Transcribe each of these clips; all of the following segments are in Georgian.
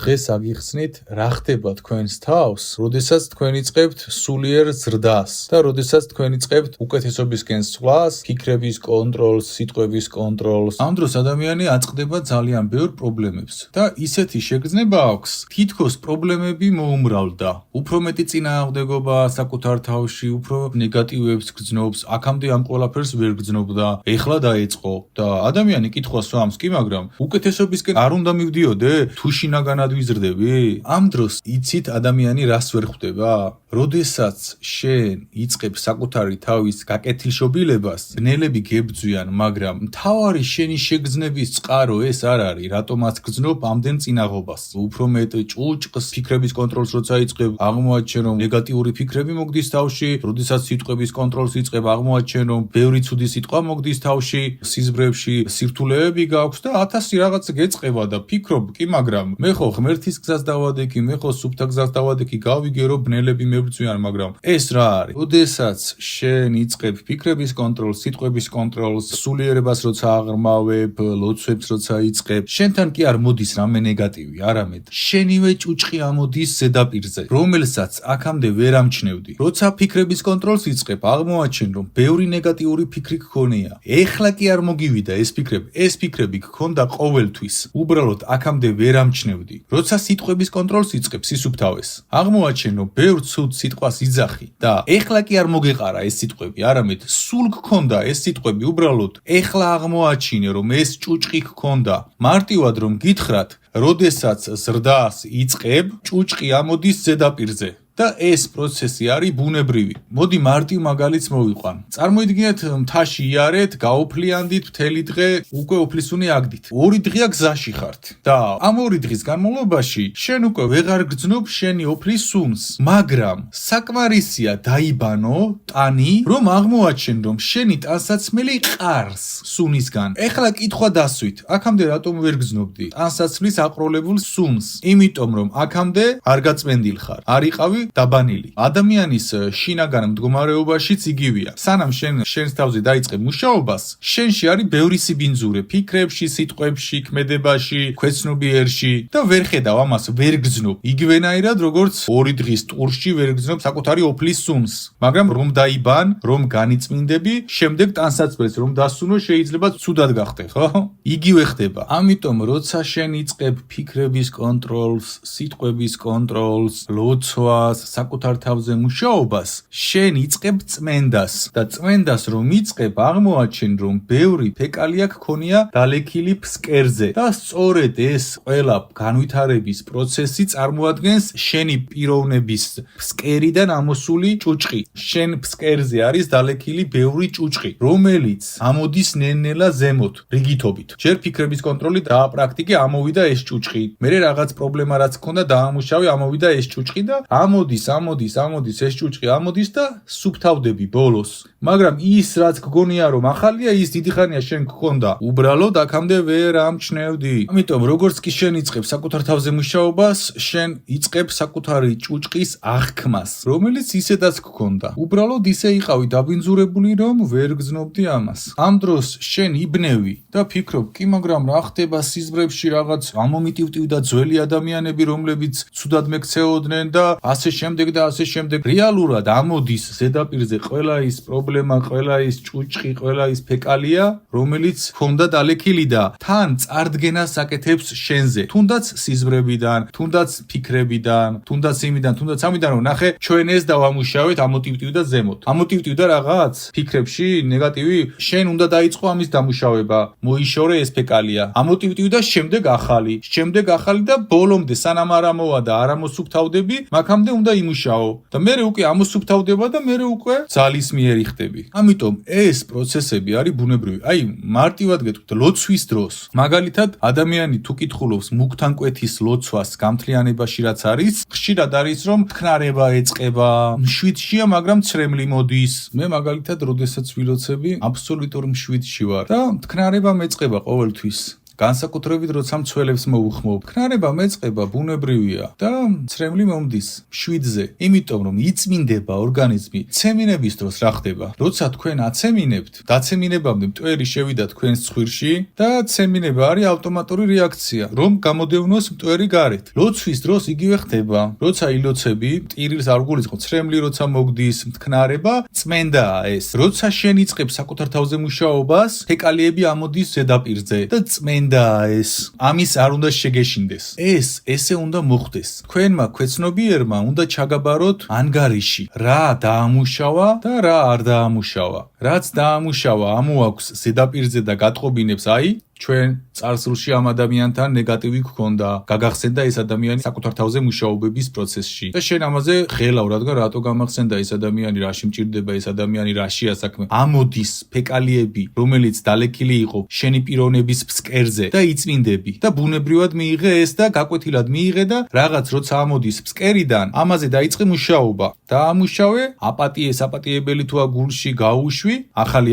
დღეს აგიხსნით რა ხდება თქვენს თავს, როდესაც თქვენ იწყებთ სულიერ ზრდას და როდესაც თქვენ იწყებთ უკეთესობისკენ სვლას, ფიქრების კონტროლს, სიტყვების კონტროლს. ამ დროს ადამიანი აწყდება ძალიან ბევრ პრობლემებს და ისეთი შეგრძნება აქვს, თითქოს პრობლემები მოუმრავლდა. უფრო მეტი წინააღმდეგობა საკუთარ თავში, უფრო ნეგატივებს გრძნობს, აქამდე ამ ყველაფერს ვერ გრძნობდა, ეხლა დაეწყო და ადამიანი კითხვას ვამს კი, მაგრამ უკეთესობისკენ არ უნდა მივდიოდე? თუ შინაგანად ვიზრდები? ამ დროს იცით ადამიანი რას ვერ ხვდება? როდესაც შენ იწყებ საკუთარი თავის გაკეთილშობილებას, ბნელები გებძვიან, მაგრამ მთავარი შენი შეგრძნების წყარო ეს არ არის, რატომაც გრძნობ ამდენ წინაღობას. უფრო მეტ ჭუჭყს, ფიქრების კონტროლს როცა იწყებ, აღმოაჩენ რომ ნეგატიური ფიქრები მოგდის თავში, როდესაც სიტყვების კონტროლს იწყებ, აღმოაჩენ რომ ბევრი ცუდი სიტყვა მოგდის თავში, სიზმრებში სირთულეები გაქვს და 1000 რაღაც გეწყება და ფიქრობ კი, მაგრამ მე ხო ღმერთის გზას დავადექი, მე ხო სუფთა გზას დავადექი, გავიგე რომ ბნელები მებრძვიან, მაგრამ ეს რა არის? როდესაც შენ იწყებ ფიქრების კონტროლს, სიტყვების კონტროლს, სულიერებას როცა აღრმავებ, ლოცვებს როცა იწყებ, შენთან კი არ მოდის რამე ნეგატივი, არამედ შენივე ჭუჭყი ამოდის ზედაპირზე, რომელსაც აქამდე ვერ ამჩნევდი. როცა ფიქრების კონტროლს იწყებ, აღმოაჩენ რომ ბევრი ნეგატიური ფიქრი გქონია. ეხლა კი არ მოგივიდა ეს ფიქრები გქონდა ყოველთვის. უბრალოდ აქამდე ვერ ამჩნევდი. როცა სიტყვების კონტროლს იწყებ სისუფთავეს, აღმოაჩენ რომ ბევრ ცუდ სიტყვას იძახი და ეხლა კი არ მოგეყარა ეს სიტყვები, არამედ სულ გქონდა ეს სიტყვები, უბრალოდ ეხლა აღმოაჩინე რომ ეს ჭუჭყი გქონდა. მარტივად რომ გითხრათ, როდესაც ზრდას იწყებ, ჭუჭყი ამოდის ზედაპირზე. და ეს პროცესი არის ბუნებრივი. მოდი მარტივ მაგალითს მოვიყვან. წარმოიდგინეთ, მთაში იარეთ, გაუფლიანდით მთელი დღე, უკვე უფლისუნი აგდით. 2 დღეა გზაში ხართ და ამ 2 დღის განმავლობაში შენ უკვე ვეღარ გრძნობ შენი ოფლის სუნს, მაგრამ საკმარისია დაიბანო ტანი, რომ აღმოაჩენ რომ შენი ტანსაცმელი ყარს სუნისგან. ეხლა კითხვა დასვით, აქამდე რატომ ვერ გრძნობდი ტანსაცმლის აყროლებულ სუნს? იმიტომ რომ აქამდე არ გაწმენდილ ხარ, არ იყავი დაბანილი. ადამიანის შინაგან მდგომარეობაშიც იგივეა. სანამ შენს თავზე დაიწყებ მუშაობას, შენში არის ბევრი სიბინძურე, ფიქრებში, სიტყვებში, ქმედებაში, ქვეცნობიერში და ვერ ხედავ ამას, ვერ გრძნობ. იგივენაირად როგორც 2 დღის ტურში ვერ გრძნობ საკუთარი ოფლის სუნს. მაგრამ რომ დაიბან, რომ განიწმინდები, შემდეგ ტანსაცმელს რომ დასუნო, შეიძლება ცუდად გახდე, ხო? იგივე ხდება. ამიტომ როცა შენ იწყებ ფიქრების კონტროლს, სიტყვების კონტროლს, ლოცვას, საკუთარ თავზე მუშაობას, შენ იწყებ წმენდას და წმენდას რომ იწყებ, აღმოაჩენ რომ ბევრი ფეკალია გქონია დალექილი ფსკერზე და სწორედ ეს ყველა განვითარების პროცესი წარმოადგენს შენი პიროვნების ფსკერიდან ამოსული ჭუჭყი. შენ ფსკერზე არის დალექილი ბევრი ჭუჭყი, რომელიც ამოდის ნელ-ნელა ზემოთ, რიგითობით. ჯერ ფიქრების კონტროლი დააპრაქტიკე, ამოვიდა ეს ჭუჭყი. მერე რაღაც პრობლემა რაც გქონდა, დაამუშავე, ამოვიდა ეს ჭუჭყი და ამოდის ეს ჭუჭყი ამოდის და სუფთავდები ბოლოს. მაგრამ ის რაც გგონია რომ ახალია, ის დიდი ხანია შენ გქონდა. უბრალოდ აქამდე ვერ ამჩნევდი. ამიტომ როგორც კი შენ იწყებ საკუთარ თავზე მუშაობას, შენ იწყებ საკუთარი ჭუჭყის აღქმას, რომელიც ისედაც გქონდა. უბრალოდ ისე იყავი დაბინძურებული, რომ ვერ გრძნობდი ამას. ამ დროს შენ იბნევი და ფიქრობ, კი მაგრამ რა ხდება სიზმრებში რაღაც ამომიტივტივ და ძველი ადამიანები, რომლებიც ცუდად მეკცეოდნენ და ასე შემდეგ და ასე შემდეგ. რეალურად ამოდის ზედაპირზე ყველა ის პრობლემა, ყველა ის ჭუჭყი, ყველა ის ფეკალია, რომელიც ქონდა დალექილი და თან წარდგენას აკეთებს შენზე. თუნდაც სიზმრებიდან, თუნდაც ფიქრებიდან, თუნდაც იმიდან, თუნდაც ამიდან, რომ ნახე, ჩვენ ეს დავამუშავეთ, ამოტივტივ და ზემოთ. ამოტივტივ და რაღაც ფიქრებში ნეგატივი, შენ უნდა დაიწყო ამის დამუშავება, მოიშორე ეს ფეკალია. ამოტივტივ და შემდეგ ახალი და ბოლომდე სანამ არ ამოვა და არ ამოსუფთავდები, მაქამდე უნდა იმუშაო და მერე უკვე ამოსუფთავდება და მერე უკვე ძალის მიერი ხდები. ამიტომ ეს პროცესები არის ბუნებრივი. აი, მარტივად გეტყვით, ლოცვის დროს, მაგალითად, ადამიანი თუ კითხულობს მუქთანკვეთის ლოცვას გამთლიანებაში რაც არის, ხშირად არის რომ თქნარება ეწყება, მშვიდშია, მაგრამ ცრემლი მოდის. მე მაგალითად, როდესაც ვილოცები, აბსოლუტურ მშვიდში ვარ და თქნარება მეწყება ყოველთვის. განსაკუთრებით როცა მცველებს მოუხმობ. ქნარება მეწყება ბუნებრივია და ცრემლი მომდის 7-ზე, იმიტომ რომ იწმინდება ორგანიზმი. ცემინების დროს რა ხდება? როცა თქვენ აცემინებთ, დაცემინებამდე მტვერი შევიდა თქვენს ცხვირში და ცემინება არის ავტომატური რეაქცია, რომ გამოდევნოს მტვერი გარეთ. ლოცვის დროს იგივე ხდება. როცა ილოცები, ტირილს არ გულისხმობ, ცრემლი როცა მოგდის, მტკნარება, წმენდაა ეს. როცა შენ იწყებ საკუთარ თავზე მუშაობას, ფეკალიები ამოდის ზედაპირზე და წმენდაა ეს. ამის არ უნდა შეგეშინდეს. ესე უნდა მოხდეს. თქვენმა ქვეცნობიერმა უნდა ჩაგაბაროთ ანგარიში, რა დაამუშავა და რა არ დაამუშავა. რაც დაამუშავა, ამოაქვს ზედაპირზე და გატყობინებს, ჩვენ წარსულში ამ ადამიანთან ნეგატივი გქონდა, გაგახსენდა ეს ადამიანი საკუთარ თავზე მუშაობების პროცესში. და შენ ამაზე ღელავ, რადგან რატო გამახსენდა ეს ადამიანი, რაში მჭირდება ეს ადამიანი, რაშია საქმე. ამოდის ფეკალიები, რომელიც დალექილი იყო შენი პიროვნების ფსკერზე და იწმინდები და ბუნებრივად მიიღე ეს და გაკვეთილად მიიღე და რაღაც როცა ამოდის ფსკერიდან, ამაზე დაიწყე მუშაობა. დაამუშავე, აპატიებელი თუ აგულში გაუშვი, ახალი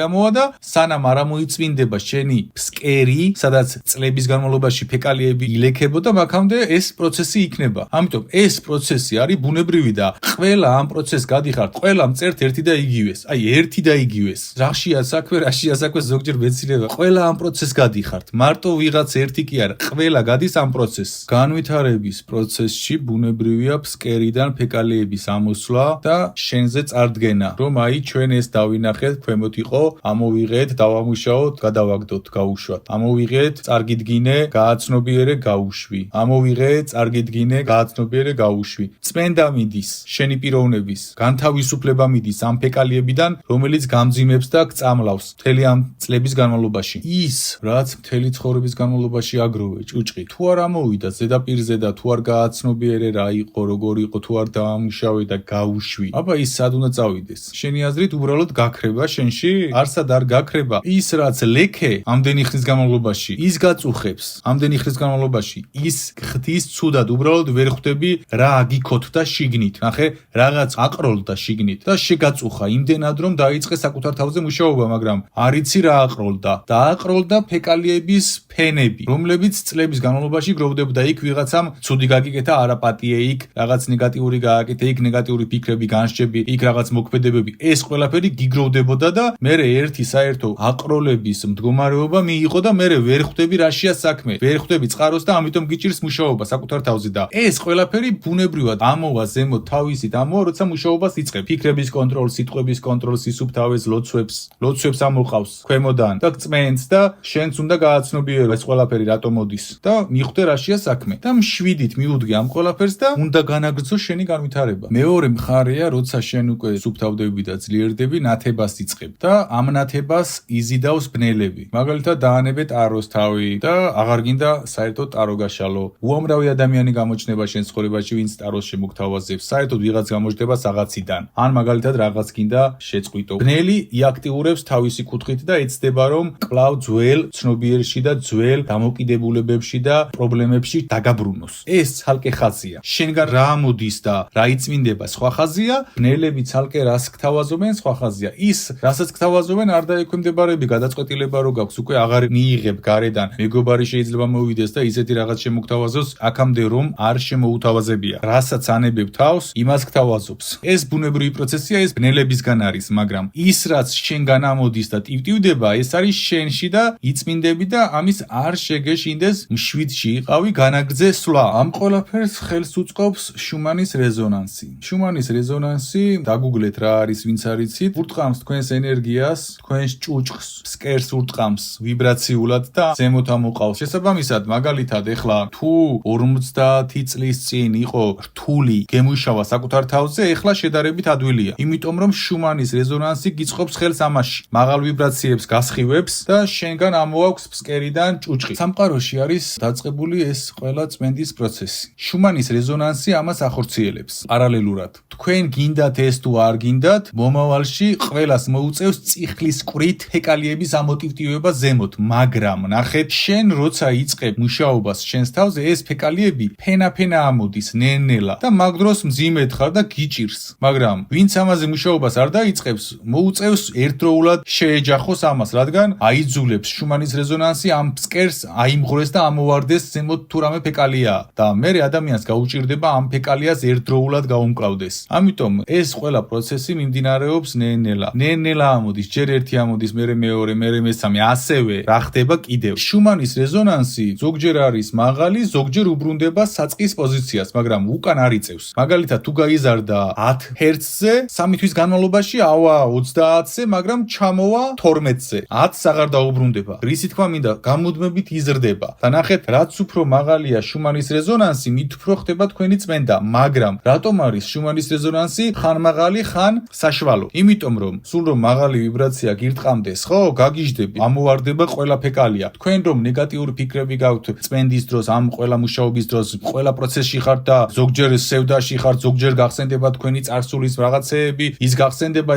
ამოვა და სანამ არ ამოიწმინდება ფსკერი, სადაც წლების განმავლობაში ფეკალიები ილექებოდა, მაქამდე ეს პროცესი იქნება. ამიტომ ეს პროცესი არის ბუნებრივი და ყველა ამ პროცესს გადიხართ, ყველა მწერთ ერთი და იგივეს. ერთი და იგივეს. რაშია საქმე, ზოგჯერ მეცილება. ყველა ამ პროცესს გადიხართ. მარტო ვიღაც ერთი კი არა, ყველა გადის ამ პროცესს. განვითარების პროცესში ბუნებრივია ფსკერიდან ფეკალიების ამოსვლა და შენზე წარდგენა, რომ ჩვენ ეს დავინახეთ, ქვემოთ იყო, ამოვიღეთ, დავამუშაოთ, გადავაგდოთ. გაუშვათ. ამოვიღეთ, წარგიდგინე, გააცნობიერე, გაუშვი. ამოვიღეთ, წარგიდგინე, გააცნობიერე, გაუშვი. წმენდა მიდის, შენი პიროვნების, განთავისუფლება მიდის ამ ფეკალიებიდან, რომელიც გამძიმებს და გწამლავს მთელი ამ წლების განმავლობაში. ის, რაც მთელი ცხოვრების განმავლობაში აგროვე, ჭუჭყი, თუ არ ამოვიდა ზედაპირზე და თუ არ გააცნობიერე რა იყო, როგორ იყო, თუ არ დაამუშავე და გაუშვი. ის სად უნდა წავიდეს? შენი აზრით უბრალოდ გაქრება შენში? არსად არ გაქრება. ის რაც ლექე ამდენი ხნის განმავლობაში ის გაწუხებს, ამდენი ხნის განმავლობაში ის ხდის ცუდად, უბრალოდ ვერ ხვდები რა აგიქოთ და შიგნით. ნახე, რაღაც აყროლ და შიგნით და შეგაწუხა იმდენად რომ დაიწყე საკუთარ თავზე მუშაობა, მაგრამ არ იცი რა აყროლდა. დააყროლდა ფეკალიების ფენები, რომლებიც წლების განმავლობაში გროვდებოდა იქ ვიღაცამ ცუდი გაგიკეთა არაპატიე იქ, რაღაც ნეგატიური გააკეთა იქ, ნეგატიური ფიქრები, განსჯები, იქ რაღაც მოქმედებები. ეს ყველაფერი გიგროვდებოდა და მე ერთი საერთო აყროლების მდგომარეობა მიიღო და მე ვერ ხვდები რაშია საქმე. ვერ ხვდები წყაროს და ამიტომ გიჭირს მუშაობა საკუთარ თავზე და ეს ყველაფერი ბუნებრივად ამოვა ზემოთ თავისით ამოვა, როცა მუშაობას იწყებ. ფიქრების კონტროლს, სიტყვების კონტროლს, ისუფთავეს, ლოცვებს ამოყავს ქვემოდან და წმენს და შენც უნდა გააცნობიერო ეს ყველაფერი რატომ მოდის და მიხვდე რაშია საქმე. და მშვიდით მიუდგე ამ ყველაფერს და უნდა განაგრძო შენი განვითარება. მეორე მხარეა, როცა შენ უკვე სუფთავდები და ძლიერდები, ნათებას იწყებ და ამ ნათებას იზიდავს ბნელები. მაგალითად დაანებე ტაროს თავი და აღარ გინდა საერთოდ ტარო გაშალო. უამრავი ადამიანი გამოჩნდება შენ ცხოვრებაში, ვინც ტაროს შემოგთავაზებს. საერთოდ ვიღაც გამოჩნდება საღაციდან. ან მაგალითად რაღაც გინდა შეწყვიტო. ბნელი იაქტიურებს თავისი კუთხით და ეცდება რომ კვლავ ძველ ცნობიერში და ძველ დამოკიდებულებებში და პრობლემებში დაგაბრუნოს. ეს ცალკე ხაზია. შენგან რა მოდის და რა იწმინდება სხვა ხაზია, ბნელები ცალკე რას გთავაზობენ სხვა ხაზია. ის რასაც გთავაზობენ არ დაექვემდებარები გადაწყვეტილება რო გაქვს, უკვე აღარ მიიღებ გარედან. მეგობარი შეიძლება მოვიდეს და ისეთი რაღაც შემოგთავაზოს, აქამდე რომ არ შემოუთავაზებია. რასაც ანებებ თავს, იმას გთავაზობს. ეს ბუნებრივი პროცესია, ეს ბნელებისგან არის, მაგრამ ის რაც შენგან ამოდის და ტივტივდება, ეს არის შენში და იწმინდები და ამის არ შეგეშინდეს მშვიდში იყავი განაგრძე სვლა. ამ ყველაფერს ხელს უწყობს შუმანის რეზონანსი. შუმანის რეზონანსი, დაგუგლეთ რა არის, ვინც არ იცით, ურტყამს თქვენს ენერგიას, თქვენს ჭუჭყს, ფსკერს ურტყამს ვიბრაციულად და ზემოთ ამოყავს. შესაბამისად, მაგალითად, ეხლა თუ 50 წლის წინ იყო რთული გემუშავა საკუთარ თავზე, ეხლა შედარებით ადვილია. იმიტომ რომ შუმანის რეზონანსი გიწყობს ხელს ამაში. მაღალ ვიბრაციებს გასხივებს და შენგან ამოაქვს ფსკერიდან ჭუჭყი. სამყაროში არის დაწყებული ეს ყველა წმენდის პროცესი. შუმანის რეზონანსი ამას ახორციელებს პარალელურად. თქვენ გინდათ ეს თუ არ გინდათ, მომავალში ყველას მოუწევს წიხლის ყვრით ფეკალიების ამოტივტივება მუშაობა ზემოთ, მაგრამ ნახეთ, შენ როცა იწყებ მუშაობას შენს თავზე, ეს ფეკალიები ფენა ამოდის, ნელ-ნელა და მაგ დროს მძიმედ ხარ და გიჭირს. მაგრამ ვინც ამაზე მუშაობას არ დაიწყებს, მოუწევს ერთდროულად შეეჯახოს ამას, რადგან აიძულებს შუმანის რეზონანსი ამ ფსკერს აიმღრეს და ამოვარდეს ზემოთ თუ რამე ფეკალიაა და მე ადამიანს გაუჭირდება ამ ფეკალიას ერთდროულად გაუმკლავდეს. ამიტომ ეს ყველა პროცესი მიმდინარეობს ნელ-ნელა ამოდის, ჯერ ერთი ამოდის, მერე მეორე, მერე მესამე, ასევე რა ხდება კიდევ. შუმანის რეზონანსი ზოგჯერ არის მაღალი, ზოგჯერ უბრუნდება საწყის პოზიციას, მაგრამ უკან არ იწევს. მაგალითად, თუ გაიზარდა 10 ჰერცზე, 3 თვის განმავლობაში ავა 30-ზე, მაგრამ ჩამოვა 12-ზე. 10-ს აღარ დაუბრუნდება. რისი თქმა მინდა, გამუდმებით იზრდება. და ნახეთ, რაც უფრო მაღალია შუმანის რეზონანსი, მით უფრო ხდება თქვენი წმენდა, მაგრამ რატომ არის შუმანის რეზონანსი ხან მაღალი, ხან საშუალო? იმიტომ რომ სულ რომ მაღალი ვიბრაცია გირტყამდეს, ხო, გაგიჟდები, ამოვარდება ყველა ფეკალია. თქვენ რომ ნეგატიური ფიქრები გაქვთ წმენდის დროს, ამ ყველა მუშაობის დროს, ყველა პროცესში ხართ და ზოგჯერ სევდაში ხართ, ზოგჯერ გახსენდება თქვენი წარსულის რაღაცეები, ის გახსენდება,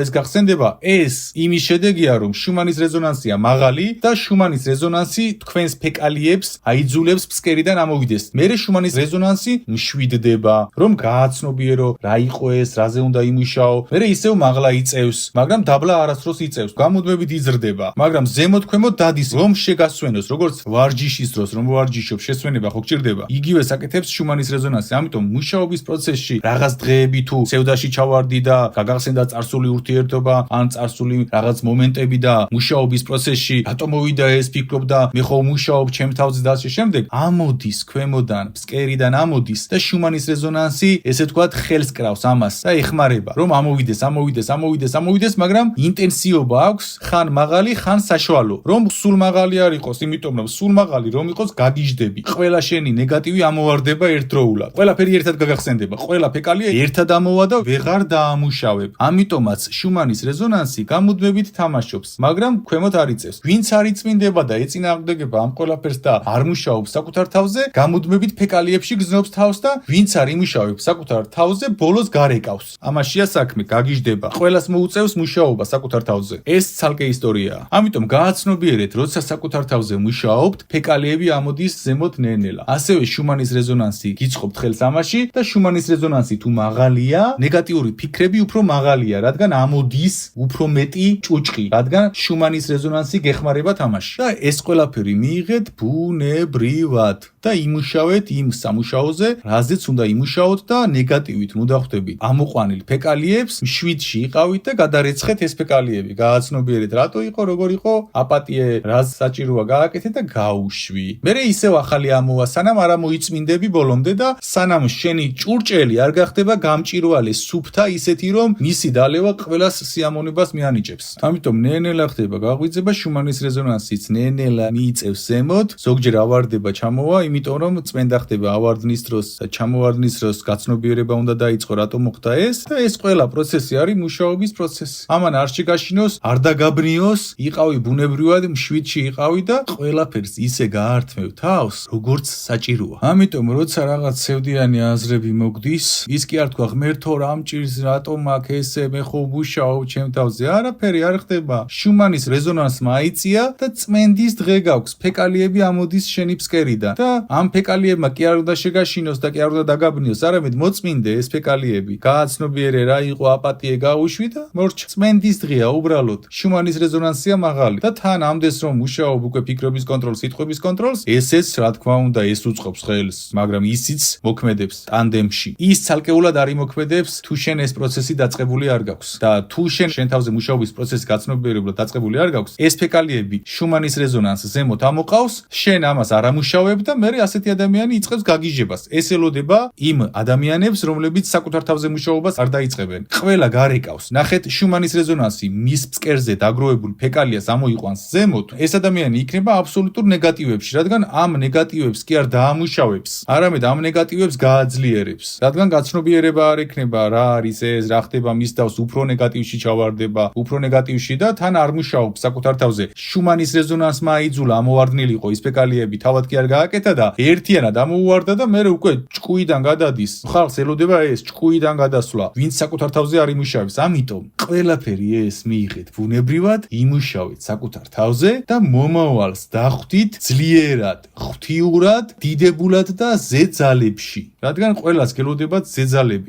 ეს იმის შედეგია, რომ შუმანის რეზონანსია მაღალი და შუმანის რეზონანსი თქვენს ფეკალიებს აიძულებს ფსკერიდან ამოვიდეს. მერე შუმანის რეზონანსი მშვიდდება, რომ გააცნობიერო რა იყო ეს, რაზე უნდა იმუშაო, მერე ისევ მაღლა იწევს, მაგრამ დაბლა არასდროს იწევს, გამუდმებით იზრდება, მაგრამ ზემოთ ქვემოთ დადის, რომ შეგასვენოს, როგორც ვარჯიშის დროს, რომ ვარჯიშობ, შესვენება ხო გჭირდება. იგივე საკეთებს შუმანის რეზონანსი. ამიტომ მუშაობის პროცესში რაღაც დღეები თუ სევდაში ჩავარდი და გაგახსენდა წარსული ურთიერთობა, ან წარსული რაღაც მომენტები და მუშაობის პროცესში რატომ მოვიდა ეს ფიქრობ და მე ხო მუშაობ ჩემ თავზე და ასე შემდეგ, ამოდის ქვემოდან, ფსკერიდან ამოდის და შუმანის რეზონანსი ესე თქვათ ხელს კრავს ამას და ეხმარება, რომ ამოვიდეს, მაგრამ ინტენსივობა აქვს ხან მაღალი, ხან საშუალო. რომ სულ მაღალი არ იყოს, იმიტომ რომ სულ მაღალი რომ იყოს გაგიჟდები. ყველა შენი ნეგატივი ამოვარდება ერთდროულად. ყველაფერი ერთად გაგახსენდება, ყველა ფეკალია ერთად ამოვა და ვეღარ დაამუშავებ. ამიტომაც შუმანის რეზონანსი გამუდმებით თამაშობს, მაგრამ ქვემოთ არ იწევს. ვინც არ იწმინდება და ეწინააღმდეგება ამ ყველაფერს და არ მუშაობს საკუთარ თავზე, გამუდმებით ფეკალიებში გზნობს თავს და ვინც არ იმუშავებს საკუთარ თავზე, ბოლოს გარეკავს. ამაშია საქმე, გაგიჟდება. ყველას მოუწევს მუშაობა საკუთარ თავზე. ეს ცალკე ისტორიაა. ამიტომ გააცნობიერეთ, როცა საკუთარ თავზე მუშაობთ, ფეკალიები ამოდის ზემოთ ნელ-ნელა. ასევე შუმანის რეზონანსი გიწყობთ ხელს ამაში და შუმანის რეზონანსი თუ მაღალია, ნეგატიური ფიქრები უფრო მაღალია, რადგან ამოდის უფრო მეტი ჭუჭყი, რადგან შუმანის რეზონანსი გეხმარება თამაში. და ეს ყველაფერი მიიღეთ ბუნებრივად და იმუშავეთ იმ სამუშაოზე, რაზეც უნდა იმუშაოთ და ნეგატივით მუდახვდებით ამოყვანილ ფეკალიებს, მშვიდში იყავით და გადარეცხეთ ეს ფეკალიები. გააცნობიერეთ, რატო იყო, როგორ იყო, აპატიე, რას საჭიროა გააკეთე და გაუშვი. მერე ისევ ახალი ამოვა, სანამ არ მოიწმინდები ბოლომდე და სანამ შენი ჭურჭელი არ გახდება გამჭირვალე სუფთა ისეთი, რომ მისი დალევა ყველას სიამოვნებას მიანიჭებს. ამიტომ ნელ-ნელა ხდება გაღვიძება, შუმანის რეზონანსიც ნელ-ნელა მიიწევს ზემოთ, ზოგჯერ ავარდება ჩამოვა, იმიტომ რომ წმენდა ხდება ავარდნის დროს და ჩამოვარდნის დროს გაცნობიერება უნდა დაიწყო, რატომ მოხდა ეს და ეს ყველა პროცესი არის მუშაობის პროცესი. ამან არ შეგაშინოს, არ დაგაბრიოს, იყავი ბუნებრივად, მშვიდში იყავი და ყველაფერს ისე გაართმევ თავს, როგორც საჭიროა. ამიტომ როცა რაღაც სევდიანი აზრები მოგდის, ის კი არ თქვა ღმერთო რა მჭირს, რატომ აქ ესე, მე ხო მუშაობ ჩემ თავზე, არაფერი არ ხდება. შუმანის რეზონანსმა აიწია და წმენდის დღე გაქვს, ფეკალიები ამოდის შენი ფსკერიდან და ამ ფეკალიებმა კი არ უნდა შეგაშინოს და კი არ უნდა დაგაბრიოს, არამედ მოწმინდე ეს ფეკალიები. გააცნობიერე რა იყო აპატიე, გაუშვი და მორჩა. წმენდის დღეა უბრალოდ. შუმანის რეზონანსია მაღალი და თან ამდენს რომ მუშაობ უკვე ფიქრების კონტროლს, სიტყვების კონტროლს, ესეც რა თქმა უნდა ეს უწყობს ხელს, მაგრამ ისიც მოქმედებს ტანდემში. ის ცალკეულად არ იმოქმედებს, თუ შენ ეს პროცესი დაწყებული არ გაქვს და თუ შენ თავზე მუშაობის პროცესი გაცნობიერებლად დაწყებული არ გაქვს, ეს ფეკალიები შუმანის რეზონანსს ზემოთ ამოყავს, შენ ამას არ ამუშავებ და მერე ასეთი ადამიანი იწყებს გაგიჟებას. ეს ელოდება იმ ადამიანებს, რომლებიც საკუთარ თავზე მუშაობას არ დაიწყებენ. ყველა გარეკავს. ნახეთ, შუმანის რეზონანსი მის ფსკერზე დაგროვებულ ფეკალიას ამოიყვანს ზემოთ, ეს ადამიანი იქნება აბსოლუტურ ნეგატივებში, რადგან ამ ნეგატივებს კი არ დაამუშავებს, არამედ ამ ნეგატივებს გააძლიერებს. რადგან გაცნობიერება არ ექნება, რა არის ეს, რა ხდება მის თავს, უფრო ნეგატივში ჩავარდება, უფრო ნეგატივში და თან არ მუშაობს საკუთარ თავზე. შუმანის რეზონანსმა აიძულა ამოვარდნილიყო ის ფეკალიები, თავად კი არ გააკეთა და ერთიანად ამოუვარდა და მერე უკვე ჭკუიდან გადადის. ხალხს ელოდება ეს ჭკუიდან გადასვლა, ვინც საკუთარ თავზე არ იმუშავებს. ამიტომ ყველაფერი ეს მიიღეთ ბუნებრივად, იმუშავეთ საკუთარ თავზე და მომავალს დახვდით ძლიერად, ღვთიურად, დიდებულად და ზეძალებში. რადგან ყველას გელოდებათ ზეძალები.